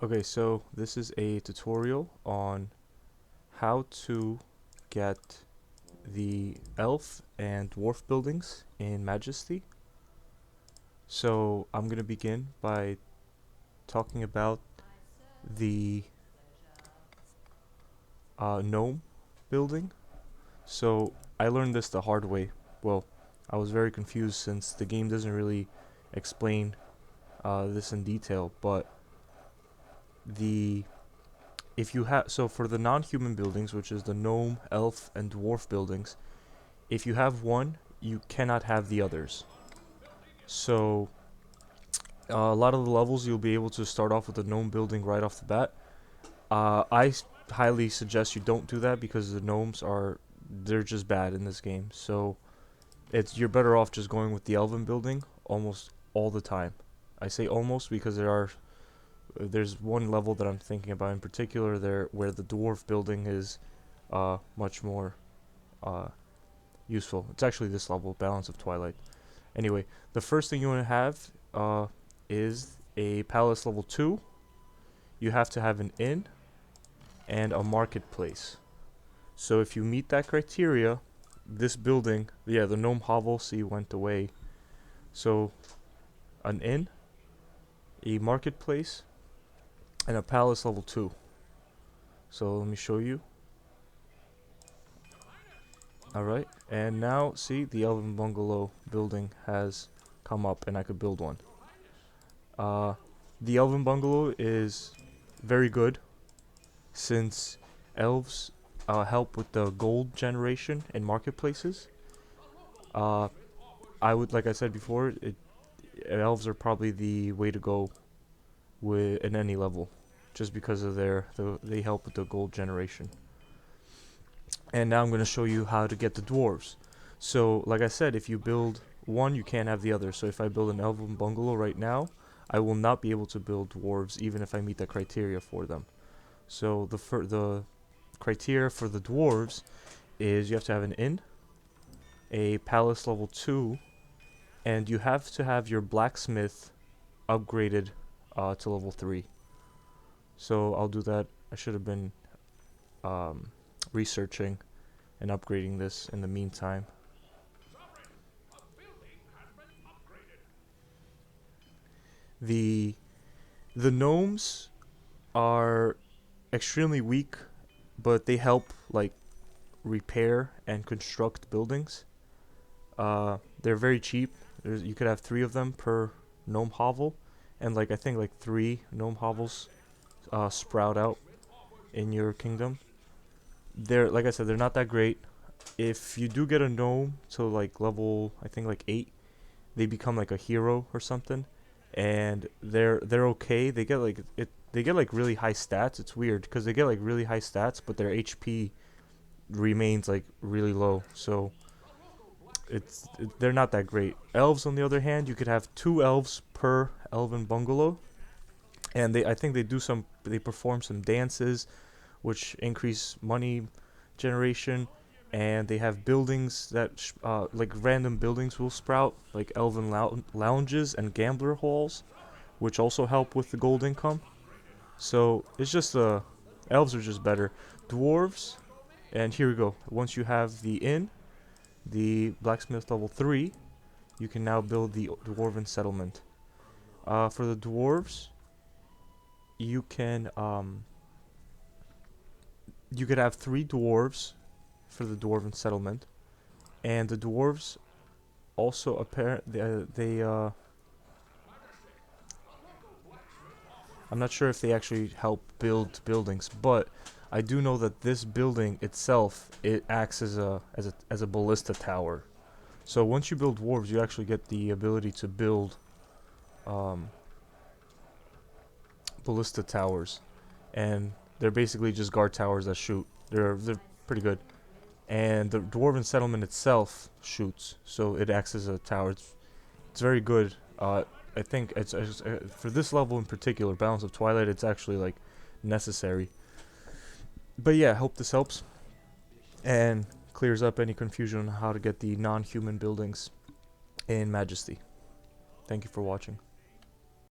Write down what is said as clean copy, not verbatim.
Okay, so this is a tutorial on how to get the elf and dwarf buildings in Majesty. So I'm going to begin by talking about the gnome building. So I learned this the hard way. Well, I was very confused since the game doesn't really explain this in detail, but the if you have so for the non-human buildings, which is the gnome, elf, and dwarf buildings, if you have one, you cannot have the others. So a lot of the levels you'll be able to start off with the gnome building right off the bat. Highly suggest you don't do that because the gnomes they're just bad in this game. So you're better off just going with the elven building almost all the time. I say almost because there's one level that I'm thinking about in particular there where the dwarf building is much more useful. It's actually this level, Balance of Twilight. Anyway, the first thing you want to have is a palace level 2. You have to have an inn and a marketplace. So if you meet that criteria, this building, yeah, the gnome hovel, see, went away. So an inn, a marketplace, and a palace level 2. So let me show you. Alright, and now see the elven bungalow building has come up and I could build one. The elven bungalow is very good since elves help with the gold generation in marketplaces. Like I said before, elves are probably the way to go in any level, just because of they help with the gold generation. And now I'm going to show you how to get the dwarves. So, like I said, if you build one, you can't have the other. So if I build an elven bungalow right now, I will not be able to build dwarves even if I meet the criteria for them. So the criteria for the dwarves is you have to have an inn, a palace level 2, and you have to have your blacksmith upgraded to level 3. So I'll do that. I should have been researching and upgrading this in the meantime. The gnomes are extremely weak, but they help like repair and construct buildings. They're very cheap. You could have 3 of them per gnome hovel, and I think 3 gnome hovels sprout out in your kingdom. Like I said, they're not that great. If you do get a gnome to level, I think 8, they become like a hero or something, and they're okay. They get They get really high stats. It's weird because they get really high stats, but their HP remains really low. So they're not that great. Elves, on the other hand, you could have 2 elves per elven bungalow, and I think they perform some dances, which increase money generation, and they have buildings that random buildings will sprout, like elven lounges and gambler halls, which also help with the gold income. So it's just elves are just better. Dwarves, and here we go. Once you have the inn, the blacksmith level 3, you can now build the dwarven settlement. For the dwarves, you could have 3 dwarves for the dwarven settlement, and the dwarves also I'm not sure if they actually help build buildings, but I do know that this building itself, it acts as a ballista tower. So once you build dwarves, you actually get the ability to build ballista towers, and they're basically just guard towers that shoot. They're pretty good, and the dwarven settlement itself shoots, so it acts as a tower. It's very good. I think it's for this level in particular, Balance of Twilight, it's actually necessary. But yeah, I hope this helps and clears up any confusion on how to get the non-human buildings in Majesty. Thank you for watching.